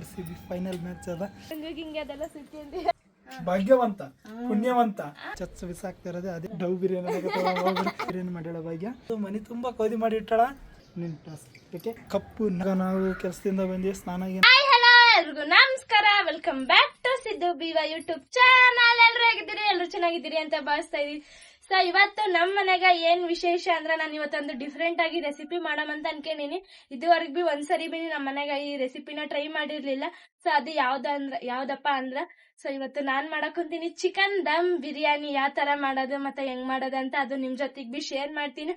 RCB final match ಅದ. ಹಿಂಗೆ ಅದೆಲ್ಲ ಸಿಕ್ಕಿಂದಿ ಭಾಗ್ಯವಂತ ಪುಣ್ಯವಂತ ಚಚ್ಚ ಬಿಸಾಕ್ತಾ ಇರೋದೇ ಅದೇ ಡವ್ ಬಿರಿಯಾನಿ ಬಿರಿಯಾನಿ ಮಾಡ್ಯಾಳ ಭಾಗ್ಯ. ಮನೆ ತುಂಬಾ ಕೌದಿ ಮಾಡಿ ಇಟ್ಟಾಳ. ಕಪ್ಪು ನಾವು ಕೆಲಸದಿಂದ ಬಂದಿ ಸ್ನಾನ. ಎಲ್ರಿಗೂ ನಮಸ್ಕಾರ, ವೆಲ್ಕಮ್ ಬ್ಯಾಕ್ ಟು ಸಿದ್ದು ಬಿವಾ ಯೂಟ್ಯೂಬ್ ಚಾನಲ್. ಎಲ್ರು ಹೇಗಿದ್ದೀರಿ? ಎಲ್ರು ಚೆನ್ನಾಗಿದ್ದೀರಿ ಅಂತ ಭಾವಿಸ್ತಾ ಇದೀವಿ. ಸೊ ಇವತ್ತು ನಮ್ಮ ಮನೆಗ ಏನ್ ವಿಶೇಷ ಅಂದ್ರೆ ನಾನು ಇವತ್ತೊಂದು ಡಿಫ್ರೆಂಟ್ ಆಗಿ ರೆಸಿಪಿ ಮಾಡಮಂತ ಅನ್ಕೊಂಡಿನಿ. ಇದುವರೆಗೂ ಬಿ ಒಂದ್ಸರಿ ಬಿ ನಮ್ಮ ಮನೆಗ ಈ ರೆಸಿಪಿನ ಟ್ರೈ ಮಾಡಿರ್ಲಿಲ್ಲ. ಸೊ ಅದು ಯಾವ್ದಪ್ಪ ಅಂದ್ರ ಸೊ ಇವತ್ತು ನಾನ್ ಮಾಡಕೊಂತೀನಿ ಚಿಕನ್ ದಮ್ ಬಿರಿಯಾನಿ. ಯಾವ ತರ ಮಾಡೋದು ಮತ್ತೆ ಹೆಂಗ್ ಮಾಡೋದು ಅಂತ ಅದು ನಿಮ್ ಜೊತೆಗ್ ಬಿ ಶೇರ್ ಮಾಡ್ತೀನಿ.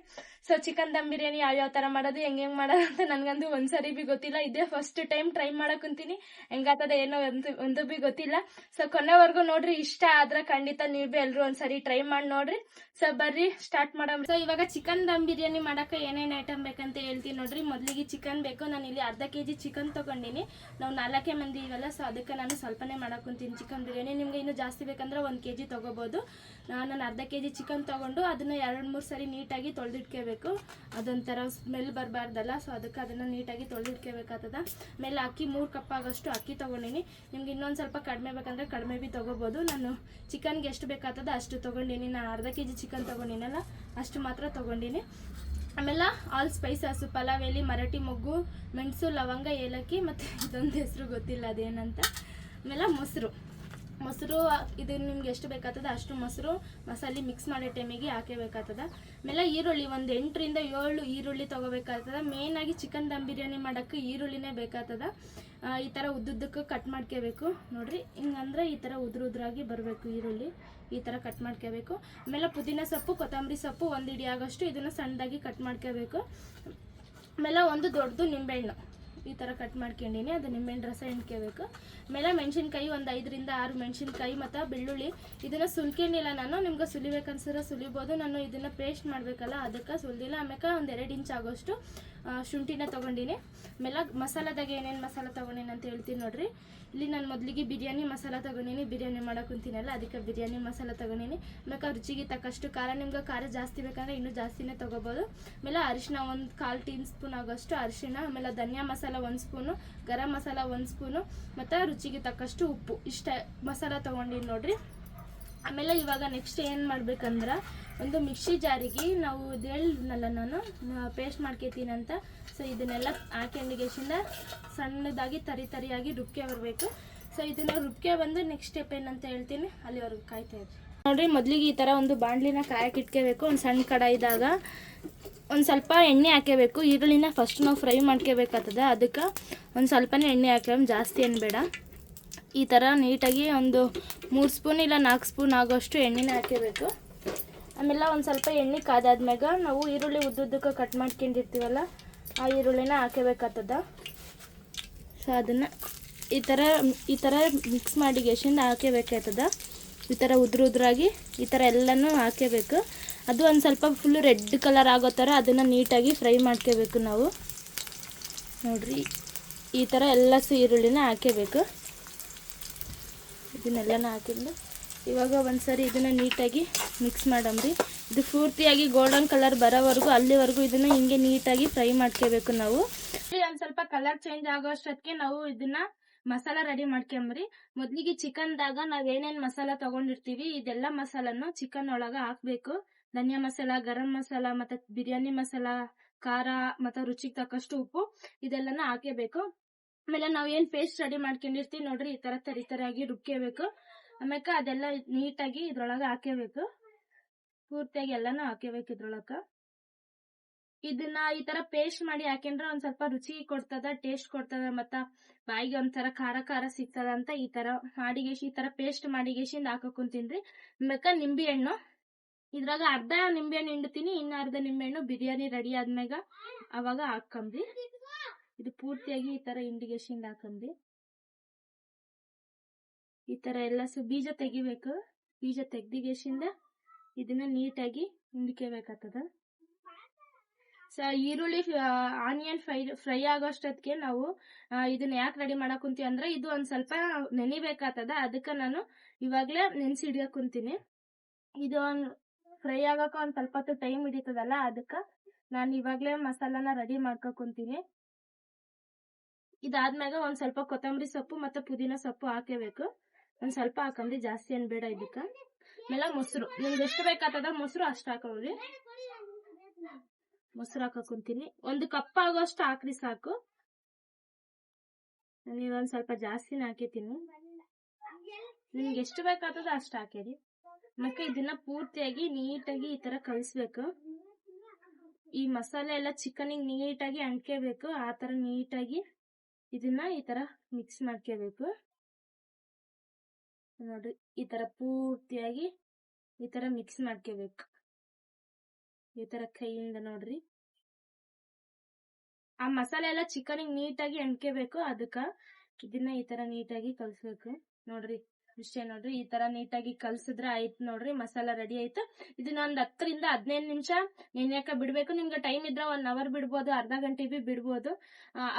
ಸೊ ಚಿಕನ್ ದಮ್ ಬಿರಿಯಾನಿ ಯಾವ ತರ ಮಾಡೋದು ಹೆಂಗ್ ಮಾಡೋದು ಅಂತ ನನ್ಗಂದು ಒಂದ್ಸರಿ ಬಿ ಗೊತ್ತಿಲ್ಲ. ಇದೇ ಫಸ್ಟ್ ಟೈಮ್ ಟ್ರೈ ಮಾಡಕೊಂತೀನಿ. ಹೆಂಗಾತದ ಏನೋ ಒಂದು ಬಿ ಗೊತ್ತಿಲ್ಲ. ಸೊ ಕೊನೆವರೆಗೂ ನೋಡ್ರಿ. ಇಷ್ಟ ಆದ್ರೆ ಖಂಡಿತ ನೀವ್ ಬಿ ಎಲ್ರು ಒಂದ್ಸರಿ ಟ್ರೈ ಮಾಡಿ ನೋಡ್ರಿ. ಸೊ ಬರ್ರಿ ಸ್ಟಾರ್ಟ್ ಮಾಡೋಣ. ಸೊ ಇವಾಗ ಚಿಕನ್ ದಮ್ ಬಿರಿಯಾನಿ ಮಾಡಕ ಏನೇನ್ ಐಟಮ್ ಬೇಕಂತ ಹೇಳ್ತೀನಿ ನೋಡ್ರಿ. ಮೊದ್ಲಿಗೆ ಚಿಕನ್ ಬೇಕು. ನಾನು ಇಲ್ಲಿ ಅರ್ಧ kg ಚಿಕನ್ ತಗೊಂಡಿನಿ. ನಾವು 4 ಮಂದಿ ಇವಲ್ಲ. ಸೊ ಅದಕ್ಕೆ ನಾನು ಸ್ವಲ್ಪನೇ ಮಾಡಕೊಂತೀನಿ ಚಿಕನ್ ಬಿರಿಯಾನಿ. ನಿಮ್ಗೆ ಇನ್ನು ಜಾಸ್ತಿ ಬೇಕಂದ್ರೆ 1 kg ತಗೋಬಹುದು. ನಾನು ಅರ್ಧ kg ಚಿಕನ್ ತಗೊಂಡು ಅದನ್ನ 2-3 ಸರಿ ನೀಟಾಗಿ ತೊಳೆದಿಟ್ಕೋಬೇಕು. ಅದೊಂಥರ ಸ್ಮೆಲ್ ಬರಬಾರ್ದಲ್ಲ. ಸೊ ಅದಕ್ಕೆ ಅದನ್ನ ನೀಟಾಗಿ ತೊಳೆದಿಟ್ಕೋಬೇಕಾಗ್ತದ. ಆಮೇಲೆ ಅಕ್ಕಿ 3 ಕಪ್ ಆಗಷ್ಟು ಅಕ್ಕಿ ತಗೊಂಡಿನಿ. ನಿಮ್ಗೆ ಇನ್ನೊಂದು ಸ್ವಲ್ಪ ಕಡಿಮೆ ಬೇಕಂದ್ರೆ ಕಡಿಮೆ ಬಿ ತಗೋಬಹುದು. ನಾನು ಚಿಕನ್ಗೆ ಎಷ್ಟು ಬೇಕಾಗ್ತದ ಅಷ್ಟು ತಗೊಂಡಿನಿ. ನಾನು ಅರ್ಧ kg ಚಿಕನ್ ತಗೊಂಡಿನಲ್ಲ ಅಷ್ಟು ಮಾತ್ರ ತಗೊಂಡಿನಿ. ಆಮೇಲೆ ಆಲ್ ಸ್ಪೈಸಸ್, ಪಲಾವ್ ಎಲೆ, ಮರಾಠಿ ಮೊಗ್ಗು, ಮೆಣಸು, ಲವಂಗ, ಏಲಕ್ಕಿ, ಮತ್ತು ಇದೊಂದು ಹೆಸರು ಗೊತ್ತಿಲ್ಲ ಅದೇನಂತ. ಆಮೇಲೆ ಮೊಸರು ಇದು ನಿಮ್ಗೆ ಎಷ್ಟು ಬೇಕಾಗ್ತದ ಅಷ್ಟು ಮೊಸರು ಮಸಾಲೆ ಮಿಕ್ಸ್ ಮಾಡೋ ಟೈಮಿಗೆ ಹಾಕಬೇಕಾಗ್ತದ. ಆಮೇಲೆ ಈರುಳ್ಳಿ ಒಂದು 8ರಿಂದ 7 ಈರುಳ್ಳಿ ತೊಗೋಬೇಕಾಗ್ತದ. ಮೇನ್ ಆಗಿ ಚಿಕನ್ ದಮ್ ಬಿರಿಯಾನಿ ಮಾಡೋಕ್ಕೆ ಈರುಳ್ಳಿನೇ ಬೇಕಾಗ್ತದ. ಈ ಥರ ಉದ್ದುದ್ದಕ್ಕೆ ಕಟ್ ಮಾಡ್ಕೋಬೇಕು ನೋಡ್ರಿ. ಹಿಂಗಂದ್ರೆ ಈ ಥರ ಉದ್ರಾಗಿ ಬರಬೇಕು ಈರುಳ್ಳಿ. ಈ ಥರ ಕಟ್ ಮಾಡ್ಕೋಬೇಕು. ಆಮೇಲೆ ಪುದೀನ ಸೊಪ್ಪು, ಕೊತ್ತಂಬರಿ ಸೊಪ್ಪು 1 ಹಿಡಿ ಆಗೋಷ್ಟು ಇದನ್ನು ಸಣ್ಣದಾಗಿ ಕಟ್ ಮಾಡ್ಕೋಬೇಕು. ಆಮೇಲೆ ಒಂದು ದೊಡ್ಡದು ನಿಂಬೆಹಣ್ಣು ಈ ಥರ ಕಟ್ ಮಾಡ್ಕೊಂಡಿನಿ. ಅದು ನಿಂಬೆಹಣ್ಣು ರಸ ಹಿಂಡ್ಕೋಬೇಕು. ಆಮೇಲೆ ಮೆಣಸಿನ್ಕಾಯಿ ಒಂದು 5ರಿಂದ 6 ಮೆಣಸಿನ್ಕಾಯಿ ಮತ್ತು ಬೆಳ್ಳುಳ್ಳಿ ಇದನ್ನು ಸುಲ್ಕೊಂಡಿಲ್ಲ ನಾನು. ನಿಮ್ಗೆ ಸುಲಿಬೇಕನ್ಸಿದ್ರೆ ಸುಲಿಬೋದು. ನಾನು ಇದನ್ನು ಪೇಸ್ಟ್ ಮಾಡಬೇಕಲ್ಲ ಅದಕ್ಕೆ ಸುಲಿದಿಲ್ಲ. ಆಮೇಲೆ ಒಂದು 2 ಇಂಚ್ ಆಗೋಷ್ಟು ಶುಂಠಿನ ತೊಗೊಂಡಿನಿ. ಆಮೇಲೆ ಮಸಾಲದಾಗ ಏನೇನು ಮಸಾಲ ತೊಗೊಂಡಿನಿ ಅಂತ ಹೇಳ್ತೀನಿ ನೋಡ್ರಿ. ಇಲ್ಲಿ ನಾನು ಮೊದಲಿಗೆ ಬಿರಿಯಾನಿ ಮಸಾಲ ತೊಗೊಂಡಿನಿ. ಬಿರಿಯಾನಿ ಮಾಡಕೊಂತೀನಲ್ಲ ಅದಕ್ಕೆ ಬಿರಿಯಾನಿ ಮಸಾಲ ತೊಗೊಂಡಿನಿ. ಆಮೇಲೆ ರುಚಿಗೆ ತಕ್ಕಷ್ಟು ಖಾರ. ನಿಮ್ಗೆ ಖಾರ ಜಾಸ್ತಿ ಬೇಕಂದ್ರೆ ಇನ್ನೂ ಜಾಸ್ತಿನೇ ತೊಗೋಬೋದು. ಆಮೇಲೆ ಅರಿಶಿನ ಒಂದು 1/4 ಟೀ ಸ್ಪೂನ್ ಆಗೋಷ್ಟು ಅರಿಶಿನ. ಆಮೇಲೆ ಧನಿಯಾ ಮಸಾಲ 1 ಸ್ಪೂನು, ಗರಂ ಮಸಾಲ 1 ಸ್ಪೂನು ಮತ್ತು ರುಚಿಗೆ ತಕ್ಕಷ್ಟು ಉಪ್ಪು. ಇಷ್ಟ ಮಸಾಲ ತೊಗೊಂಡಿನಿ ನೋಡ್ರಿ. ಆಮೇಲೆ ಇವಾಗ ನೆಕ್ಸ್ಟ್ ಏನು ಮಾಡ್ಬೇಕಂದ್ರೆ ಒಂದು ಮಿಕ್ಸಿ ಜಾರಿಗೆ ನಾವು ಇದು ಹೇಳಿದ್ನಲ್ಲ ನಾನು ಪೇಸ್ಟ್ ಮಾಡ್ಕೊತೀನಿ ಅಂತ. ಸೊ ಇದನ್ನೆಲ್ಲ ಹಾಕೊಂಡಿಗೆಸಿಂದ ಸಣ್ಣದಾಗಿ ತರಿಯಾಗಿ ರುಬ್ಕೆ ಬರಬೇಕು. ಸೊ ಇದನ್ನು ರುಬ್ಕೆ ಬಂದು ನೆಕ್ಸ್ಟ್ ಸ್ಟೆಪ್ ಏನಂತ ಹೇಳ್ತೀನಿ, ಅಲ್ಲಿವರೆಗೂ ಕಾಯ್ತಾ ಇದ್ರಿ ನೋಡ್ರಿ. ಮೊದಲಿಗೆ ಈ ಥರ ಒಂದು ಬಾಣಲಿನ ಕಾಯಕ್ಕೆ ಇಟ್ಕೋಬೇಕು. ಒಂದು ಸಣ್ಣ ಕಡಾಯಿದಾಗ ಒಂದು ಸ್ವಲ್ಪ ಎಣ್ಣೆ ಹಾಕೋಬೇಕು. ಈರುಳ್ಳಿನ ಫಸ್ಟ್ ನಾವು ಫ್ರೈ ಮಾಡ್ಕೋಬೇಕಾಗ್ತದೆ. ಅದಕ್ಕೆ ಒಂದು ಸ್ವಲ್ಪನೇ ಎಣ್ಣೆ ಹಾಕೋಮ್, ಜಾಸ್ತಿ ಏನು ಬೇಡ. ಈ ಥರ ನೀಟಾಗಿ ಒಂದು 3 ಸ್ಪೂನ್ ಇಲ್ಲ 4 ಸ್ಪೂನ್ ಆಗೋಷ್ಟು ಎಣ್ಣೆನ ಹಾಕೋಬೇಕು. ಆಮೇಲೆ ಒಂದು ಸ್ವಲ್ಪ ಎಣ್ಣೆ ಕಾದಾದ್ಮ್ಯಾಗ ನಾವು ಈರುಳ್ಳಿ ಉದ್ದುದ್ದಕ್ಕೆ ಕಟ್ ಮಾಡ್ಕೊಂಡಿರ್ತೀವಲ್ಲ ಆ ಈರುಳ್ಳಿನ ಹಾಕೋಬೇಕಾಗ್ತದ. ಸೊ ಅದನ್ನು ಈ ಥರ ಮಿಕ್ಸ್ ಮಾಡಿ ಗ್ಯಾಸಿಂದ ಹಾಕೋಬೇಕಾಗ್ತದ. ಈ ಥರ ಉದ್ರಾಗಿ ಈ ಥರ ಎಲ್ಲನೂ ಹಾಕೋಬೇಕು. ಅದು ಒಂದು ಸ್ವಲ್ಪ ಫುಲ್ಲು ರೆಡ್ ಕಲರ್ ಆಗೋ ಥರ ಅದನ್ನು ನೀಟಾಗಿ ಫ್ರೈ ಮಾಡ್ಕೋಬೇಕು ನಾವು ನೋಡ್ರಿ. ಈ ಥರ ಎಲ್ಲ ಈರುಳ್ಳಿನ ಹಾಕೋಬೇಕು. ಇದನ್ನೆಲ್ಲನ ಹಾಕಿದ್ದು ಇವಾಗ ಒಂದ್ಸರಿ ಇದನ್ನು ನೀಟಾಗಿ ಮಿಕ್ಸ್ ಮಾಡಮ್ರಿ. ಇದು ಪೂರ್ತಿಯಾಗಿ ಗೋಲ್ಡನ್ ಕಲರ್ ಬರೋವರೆಗೂ ಅಲ್ಲಿವರೆಗೂ ಇದನ್ನು ಹಿಂಗೆ ನೀಟಾಗಿ ಫ್ರೈ ಮಾಡ್ಕೋಬೇಕು ನಾವು. ಒಂದು ಸ್ವಲ್ಪ ಕಲರ್ ಚೇಂಜ್ ಆಗೋ ಅಷ್ಟೊತ್ತಿಗೆ ನಾವು ಇದನ್ನ ಮಸಾಲ ರೆಡಿ ಮಾಡ್ಕೊಂಬ್ರಿ. ಮೊದಲಿಗೆ ಚಿಕನ್ದಾಗ ನಾವು ಏನೇನು ಮಸಾಲ ತಗೊಂಡಿರ್ತೀವಿ ಇದೆಲ್ಲ ಮಸಾಲನ್ನು ಚಿಕನ್ ಒಳಗೆ ಹಾಕಬೇಕು. ಧನಿಯಾ ಮಸಾಲ, ಗರಂ ಮಸಾಲ, ಮತ್ತು ಬಿರಿಯಾನಿ ಮಸಾಲ, ಖಾರ ಮತ್ತು ರುಚಿಗೆ ತಕ್ಕಷ್ಟು ಉಪ್ಪು ಇದೆಲ್ಲನ ಹಾಕಬೇಕು. ಆಮೇಲೆ ನಾವು ಏನು ಪೇಸ್ಟ್ ರೆಡಿ ಮಾಡ್ಕೊಂಡಿರ್ತೀವಿ ನೋಡ್ರಿ ಈ ಥರ ತರಿಯಾಗಿ ರುಬ್ಕೋಬೇಕು. ಆಮೇಲೆ ಅದೆಲ್ಲ ನೀಟಾಗಿ ಇದ್ರೊಳಗೆ ಹಾಕೋಬೇಕು. ಪೂರ್ತಿಯಾಗಿ ಎಲ್ಲನೂ ಹಾಕೋಬೇಕು ಇದ್ರೊಳಗೆ. ಇದನ್ನ ಈ ಥರ ಪೇಸ್ಟ್ ಮಾಡಿ ಹಾಕೊಂಡ್ರೆ ಒಂದು ಸ್ವಲ್ಪ ರುಚಿ ಕೊಡ್ತದ, ಟೇಸ್ಟ್ ಕೊಡ್ತದ, ಮತ್ತು ಬಾಯಿಗೆ ಒಂಥರ ಖಾರ ಸಿಗ್ತದ ಅಂತ ಈ ಥರ ಮಾಡಿಗೇಶಿ ಈ ಥರ ಪೇಸ್ಟ್ ಮಾಡಿಗೇಶಿಂದ ಹಾಕೋಕೊಂತೀನ್ರಿ. ಆಮೇಲೆ ನಿಂಬೆಹಣ್ಣು ಇದ್ರಾಗ ಅರ್ಧ ನಿಂಬೆಹಣ್ಣು ಹಿಂಡ್ತೀನಿ, ಇನ್ನು ಅರ್ಧ ನಿಂಬೆಹಣ್ಣು ಬಿರಿಯಾನಿ ರೆಡಿ ಆದ್ಮ್ಯಾಗ ಅವಾಗ ಹಾಕಂಬ್ರಿ. ಇದು ಪೂರ್ತಿಯಾಗಿ ಈ ಥರ ಹಿಂಡಿಗೇಶಿಂದ ಹಾಕಂಬ್ರಿ. ಈ ಥರ ಎಲ್ಲ ಬೀಜ ತೆಗಿಬೇಕು. ಬೀಜ ತೆಗ್ದಿಗೇಶಿಂದ ಇದನ್ನ ನೀಟಾಗಿ ಹಿಂಡ್ಕೋಬೇಕಾಗ್ತದ. ಸೊ ಈರುಳ್ಳಿ ಆನಿಯನ್ ಫ್ರೈ ಆಗೋಷ್ಟೊತ್ತಿಗೆ ನಾವು ಇದನ್ನ ಯಾಕೆ ರೆಡಿ ಮಾಡಕ್ ಕುಂತೀವಿ ಅಂದ್ರೆ ಇದು ಒಂದು ಸ್ವಲ್ಪ ನೆನಿಬೇಕಾಗ್ತದ. ಅದಕ್ಕೆ ನಾನು ಇವಾಗಲೇ ನೆನೆಸಿಡ್ಯಕ್ ಕುಂತೀನಿ. ಇದು ಫ್ರೈ ಆಗಕ್ಕೆ ಒಂದು ಸ್ವಲ್ಪ ಹೊತ್ತು ಟೈಮ್ ಹಿಡಿತದಲ್ಲ ಅದಕ್ಕೆ ನಾನು ಇವಾಗಲೇ ಮಸಾಲಾನ ರೆಡಿ ಮಾಡ್ಕೊಂತೀನಿ. ಇದಾದ್ಮ್ಯಾಗ ಒಂದ್ ಸ್ವಲ್ಪ ಕೊತ್ತಂಬರಿ ಸೊಪ್ಪು ಮತ್ತೆ ಪುದೀನ ಸೊಪ್ಪು ಹಾಕಬೇಕು. ಒಂದ್ ಸ್ವಲ್ಪ ಹಾಕಂಬ್ರಿ, ಜಾಸ್ತಿ ಏನ್ ಬೇಡ ಇದಕ್ಕ. ಆಮೇಲೆ ಮೊಸರು ನಿಮ್ಗೆ ಎಷ್ಟು ಬೇಕಾಗ್ತದ ಮೊಸರು ಅಷ್ಟು ಹಾಕೋರಿ. ಮೊಸರು ಹಾಕುಂತೀನಿ, 1 ಕಪ್ ಆಗೋಷ್ಟು ಹಾಕ್ರಿ ಸಾಕು. ನೀವೊಂದ್ ಸ್ವಲ್ಪ ಜಾಸ್ತಿನ ಹಾಕಿತೀನಿ, ನಿಮ್ಗೆ ಎಷ್ಟು ಬೇಕಾಗ್ತದ ಅಷ್ಟು ಹಾಕಿರಿ. ಮತ್ತೆ ಇದನ್ನ ಪೂರ್ತಿಯಾಗಿ ನೀಟಾಗಿ ಈ ತರ ಕಲಿಸ್ಬೇಕು. ಈ ಮಸಾಲೆ ಎಲ್ಲ ಚಿಕನಿಗೆ ನೀಟಾಗಿ ಅಂಟ್ಕೋಬೇಕು. ಆ ತರ ನೀಟಾಗಿ ಇದನ್ನ ಈ ತರ ಮಿಕ್ಸ್ ಮಾಡ್ಕೋಬೇಕು ನೋಡ್ರಿ. ಈ ತರ ಪೂರ್ತಿಯಾಗಿ ಈ ತರ ಮಿಕ್ಸ್ ಮಾಡ್ಕೋಬೇಕು, ಈ ತರ ಕೈಯಿಂದ ನೋಡ್ರಿ. ಆ ಮಸಾಲೆ ಎಲ್ಲ ಚಿಕನಿಗೆ ನೀಟಾಗಿ ಅಂಟ್ಕೋಬೇಕು. ಅದಕ್ಕ ಇದನ್ನ ಈ ತರ ನೀಟಾಗಿ ಕಲ್ಸ್ಬೇಕು ನೋಡ್ರಿ. ಇಷ್ಟೇ ನೋಡ್ರಿ, ಈ ತರ ನೀಟಾಗಿ ಕಲ್ಸಿದ್ರೆ ಆಯ್ತು ನೋಡ್ರಿ. ಮಸಾಲ ರೆಡಿ ಆಯ್ತು. ಇದನ್ನ ಒಂದ್ 10 ರಿಂದ 15 ನಿಮಿಷ ನೆನೆಯಕ ಬಿಡ್ಬೇಕು. ನಿಮ್ಗೆ ಟೈಮ್ ಇದ್ರ 1 ಅವರ್ ಬಿಡ್ಬೋದು, ಅರ್ಧ ಗಂಟೆ ಬಿ ಬಿಡ್ಬೋದು.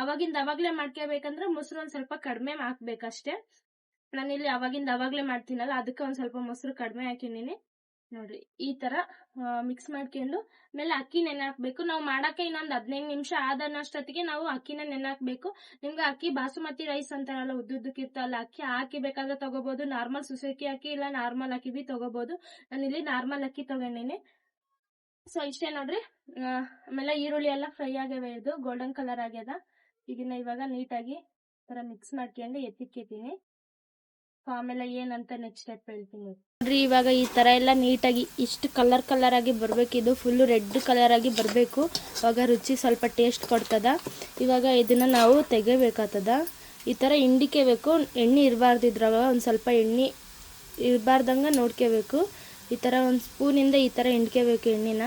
ಅವಾಗಿಂದ ಅವಾಗ್ಲೇ ಮಾಡ್ಕೋಬೇಕಂದ್ರೆ ಮೊಸರು ಒಂದ್ ಸ್ವಲ್ಪ ಕಡಿಮೆ ಹಾಕ್ಬೇಕಷ್ಟೇ. ನಾನಿಲ್ಲಿ ಅವಾಗಿಂದ ಅವಾಗ್ಲೇ ಮಾಡ್ತೀನಲ್ಲ, ಅದಕ್ಕೆ ಒಂದ್ ಸ್ವಲ್ಪ ಮೊಸರು ಕಡಿಮೆ ಹಾಕಿನಿ ನೋಡ್ರಿ. ಈ ತರ ಮಿಕ್ಸ್ ಮಾಡ್ಕೊಂಡು ಆಮೇಲೆ ಅಕ್ಕಿ ನೆನೆ ಹಾಕ್ಬೇಕು. ನಾವು ಮಾಡಕ್ಕೆ ಇನ್ನೊಂದ್ 15 ನಿಮಿಷ ಆದನ್ನಷ್ಟೊತ್ತಿಗೆ ನಾವು ಅಕ್ಕಿನ ನೆನೆ ಹಾಕ್ಬೇಕು. ನಿಮ್ಗೆ ಅಕ್ಕಿ ಬಾಸುಮತಿ ರೈಸ್ ಅಂತಾರಲ್ಲ, ಉದ್ದುದ್ದಕ್ಕೆ ಇರ್ತಲ್ಲ, ಅಕ್ಕಿ ಹಾಕಿ ಬೇಕಾದ್ರೆ ತಗೋಬಹುದು. ನಾರ್ಮಲ್ ಸುಸಕಿ ಅಕ್ಕಿ ಇಲ್ಲ ನಾರ್ಮಲ್ ಅಕ್ಕಿ ಬಿ ತಗೋಬಹುದು. ನಾನಿಲ್ಲಿ ನಾರ್ಮಲ್ ಅಕ್ಕಿ ತಗೊಂಡಿನಿ. ಸೊ ಇಷ್ಟೇ ನೋಡ್ರಿ. ಆಮೇಲೆ ಈರುಳ್ಳಿ ಎಲ್ಲ ಫ್ರೈ ಆಗ್ಯಾವ, ಇದು ಗೋಲ್ಡನ್ ಕಲರ್ ಆಗ್ಯದ. ಇದನ್ನ ಇವಾಗ ನೀಟಾಗಿ ತರ ಮಿಕ್ಸ್ ಮಾಡ್ಕೊಂಡು ಎತ್ತಿಕ್ಕಿದ್ದೀನಿ. ಆಮೇಲೆ ಏನಂತ ನೆಕ್ಸ್ಟ್ ಸ್ಟೆಪ್ ಹೇಳ್ತೀನಿ ನೋಡ್ರಿ. ಇವಾಗ ಈ ತರ ಎಲ್ಲ ನೀಟಾಗಿ ಇಷ್ಟು ಕಲರ್ ಆಗಿ ಬರ್ಬೇಕು. ಇದು ಫುಲ್ ರೆಡ್ ಕಲರ್ ಆಗಿ ಬರ್ಬೇಕು. ಅವಾಗ ರುಚಿ ಸ್ವಲ್ಪ ಟೇಸ್ಟ್ ಕೊಡ್ತದ. ಇವಾಗ ಇದನ್ನ ನಾವು ತೆಗಿಬೇಕಾಗ್ತದ. ಈ ತರ ಹಿಂಡಿಕೋಬೇಕು, ಎಣ್ಣೆ ಇರಬಾರ್ದು ಇದ್ರಾಗ. ಒಂದ್ ಸ್ವಲ್ಪ ಎಣ್ಣೆ ಇರಬಾರ್ದಂಗ ನೋಡ್ಕೋಬೇಕು. ಈ ತರ ಒಂದ್ ಸ್ಪೂನಿಂದ ಈ ತರ ಹಿಂಡ್ಕೋಬೇಕು ಎಣ್ಣೆನ.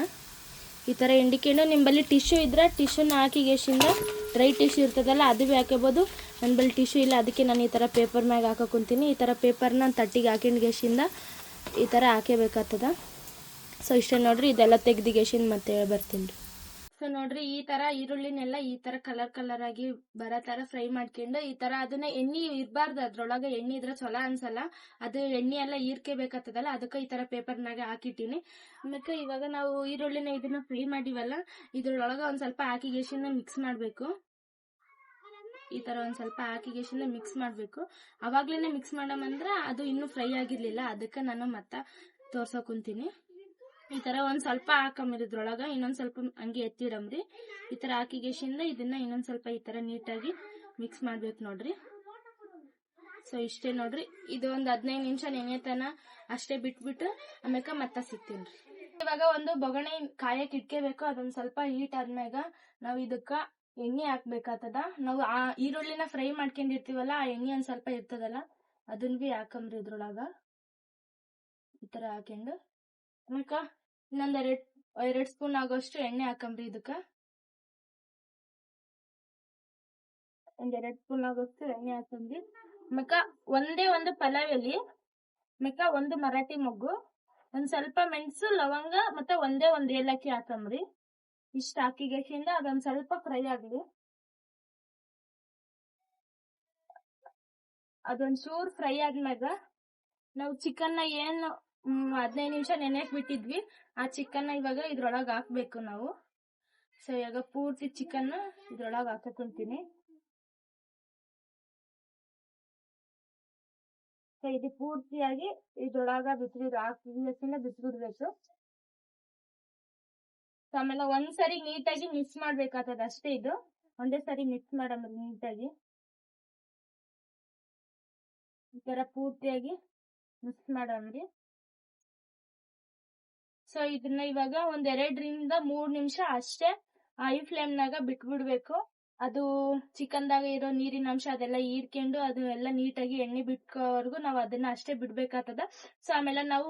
ಈ ತರ ಹಿಂಡಿಕೊಂಡು ನಿಂಬಲ್ಲಿ ಟಿಶ್ಯೂ ಇದ್ರೆ ಟಿಶ್ಯೂನ ಹಾಕಿ ಗೇಶಿಂದ, ಡ್ರೈ ಟಿಶ್ಯೂ ಇರ್ತದಲ್ಲ ಅದು ಭೀ ಹಾಕೋಬಹುದು. ನನ್ನ ಬಳಿ ಟಿಶ್ಯೂ ಇಲ್ಲ, ಅದಕ್ಕೆ ನಾನು ಈ ತರ ಪೇಪರ್ ಮ್ಯಾಗ ಹಾಕೋಕೊಂತೀನಿ. ಈ ತರ ಪೇಪರ್ನ ತಟ್ಟಿಗೆ ಹಾಕಿಂಡ್ ಗೇಶಿಂದ ಈ ತರ ಹಾಕಬೇಕಾಗ್ತದ. ಸೊ ಇಷ್ಟೇ ನೋಡ್ರಿ. ಇದೆಲ್ಲ ತೆಗ್ದು ಗೇಶಿಂದ ಮತ್ತೆ ಬರ್ತೀನಿ. ಸೊ ನೋಡ್ರಿ, ಈ ತರ ಈರುಳ್ಳಿನೆಲ್ಲ ಈ ತರ ಕಲರ್ ಆಗಿ ಬರೋ ತರ ಫ್ರೈ ಮಾಡ್ಕೊಂಡು, ಈ ತರ ಅದನ್ನ ಎಣ್ಣೆ ಇರಬಾರ್ದು, ಅದ್ರೊಳಗೆ ಎಣ್ಣೆ ಇದ್ರೆ ಚಲೋ ಅನ್ಸಲ್ಲ. ಅದು ಎಣ್ಣೆ ಎಲ್ಲ ಹೀರ್ಕೋಬೇಕಾಗ್ತದಲ್ಲ, ಅದಕ್ಕೆ ಈ ತರ ಪೇಪರ್ನಾಗ ಹಾಕಿಟ್ಟಿನಿ. ಮತ್ತೆ ಇವಾಗ ನಾವು ಈರುಳ್ಳಿನ ಇದನ್ನ ಫ್ರೈ ಮಾಡಿವಲ್ಲ, ಇದ್ರೊಳಗ ಒಂದ್ ಸ್ವಲ್ಪ ಹಾಕಿ ಗೇಶಿಂದ ಮಿಕ್ಸ್ ಮಾಡ್ಬೇಕು. ಈ ತರ ಒಂದ್ ಸ್ವಲ್ಪ ಹಾಕಿ ಗೇಶಿಂದ ಮಿಕ್ಸ್ ಮಾಡ್ಬೇಕು. ಅವಾಗ್ಲೇನೆ ಮಿಕ್ಸ್ ಮಾಡಮಂದ್ರ ಅದು ಇನ್ನೂ ಫ್ರೈ ಆಗಿರ್ಲಿಲ್ಲ, ಅದಕ್ಕೆ ನಾನು ಮತ್ತ ತೋರ್ಸಕೊಂತೀನಿ. ಈ ತರ ಒಂದ್ ಸ್ವಲ್ಪ ಹಾಕಂಬ್ರಿ ಇದ್ರೊಳಗ, ಇನ್ನೊಂದ್ ಸ್ವಲ್ಪ ಹಂಗೆ ಎತ್ತಿಡಮ್ರಿ. ಈ ತರ ಹಾಕಿ ಗೇಶಿಂದ ಇದನ್ನ ಇನ್ನೊಂದ್ ಸ್ವಲ್ಪ ಈ ತರ ನೀಟಾಗಿ ಮಿಕ್ಸ್ ಮಾಡ್ಬೇಕು ನೋಡ್ರಿ. ಸೊ ಇಷ್ಟೇ ನೋಡ್ರಿ. ಇದು ಒಂದ್ 15 ನಿಮಿಷ ನೆನೆತನ ಅಷ್ಟೇ ಬಿಟ್ಬಿಟ್ಟು ಆಮ್ಯಾಕ ಮತ್ತ ಸಿಗ್ತೀನಿ. ಇವಾಗ ಒಂದು ಬೊಗಣೆ ಕಾಯಕ್ ಇಟ್ಕೋಬೇಕು. ಅದೊಂದ್ ಸ್ವಲ್ಪ ಹೀಟ್ ಆದ್ಮ್ಯಾಗ ನಾವ್ ಇದಕ್ಕ ಎಣ್ಣೆ ಹಾಕ್ಬೇಕಾಗ್ತದ. ನಾವು ಆ ಈರುಳ್ಳಿನ ಫ್ರೈ ಮಾಡ್ಕೊಂಡಿರ್ತೀವಲ್ಲ, ಆ ಎಣ್ಣೆ ಒಂದ್ ಸ್ವಲ್ಪ ಇರ್ತದಲ್ಲ, ಅದನ್ನ ಬಿ ಹಾಕಂಬ್ರಿ ಇದ್ರೊಳಗ. ಈ ತರ ಹಾಕೊಂಡು ಆಮ್ಯಾಕ ಇನ್ನೊಂದ್ 2 ಸ್ಪೂನ್ ಆಗೋಷ್ಟು ಎಣ್ಣೆ ಹಾಕಂಬ್ರಿ. ಇದಕ್ಕ ಒಂದ್ 2 ಸ್ಪೂನ್ ಆಗೋಷ್ಟು ಎಣ್ಣೆ ಹಾಕಂಬ್ರಿ. ಆಮ್ಯಾಕ ಒಂದೇ ಒಂದು ಪಲಾವ್ ಎಲೆ, ಆಮ್ಯಾಕ ಒಂದು ಮರಾಠಿ ಮೊಗ್ಗು, ಒಂದ್ ಸ್ವಲ್ಪ ಮೆಣಸು, ಲವಂಗ, ಮತ್ತೆ ಒಂದೇ ಒಂದ್ ಏಲಕ್ಕಿ ಹಾಕಂಬ್ರಿ. ಇಷ್ಟ ಹಾಕಿ ಗೇಶಿಂದ ಅದೊಂದ್ ಸ್ವಲ್ಪ ಫ್ರೈ ಆಗ್ಲಿ. ಅದೊಂದ್ ಚೂರ್ ಫ್ರೈ ಆದ್ಮ್ಯಾಗ ನಾವು ಚಿಕನ್ ಏನು 15 ನಿಮಿಷ ನೆನೆಯಕ್ ಬಿಟ್ಟಿದ್ವಿ, ಆ ಚಿಕನ್ ಇವಾಗ ಇದ್ರೊಳಗ ಹಾಕ್ಬೇಕು ನಾವು. ಸೊ ಇವಾಗ ಪೂರ್ತಿ ಚಿಕನ್ ಇದ್ರೊಳಗ ಹಾಕಕೊಂತೀನಿ. ಸೊ ಇದು ಪೂರ್ತಿಯಾಗಿ ಇದ್ರೊಳಗ ಬಿಟ್ಬಿಡ್ಬೇಕು. ಆಮೇಲೆ ಒಂದ್ಸರಿ ನೀಟಾಗಿ ಮಿಕ್ಸ್ ಮಾಡ್ಬೇಕಾಗ್ತದ ಅಷ್ಟೇ. ಇದು ಒಂದೇ ಸರಿ ಮಿಕ್ಸ್ ಮಾಡಂಬ್ರಿ ನೀಟಾಗಿ. ಈ ತರ ಪೂರ್ತಿಯಾಗಿ ಮಿಕ್ಸ್ ಮಾಡಂಬ್ರಿ. ಸೊ ಇದನ್ನ ಇವಾಗ ಒಂದ್ 2 ರಿಂದ 3 ನಿಮಿಷ ಅಷ್ಟೇ ಹೈ ಫ್ಲೇಮ್ನಾಗ ಬಿಟ್ಬಿಡ್ಬೇಕು. ಅದು ಚಿಕನ್ದಾಗ ಇರೋ ನೀರಿನ ಅಂಶ ಅದೆಲ್ಲ ಹೀರ್ಕೊಂಡು ಅದು ಎಲ್ಲ ನೀಟಾಗಿ ಎಣ್ಣೆ ಬಿಟ್ಕೋವರೆಗೂ ನಾವು ಅದನ್ನ ಅಷ್ಟೇ ಬಿಡ್ಬೇಕಾಗ್ತದ. ಸೊ ಆಮೇಲೆ ನಾವು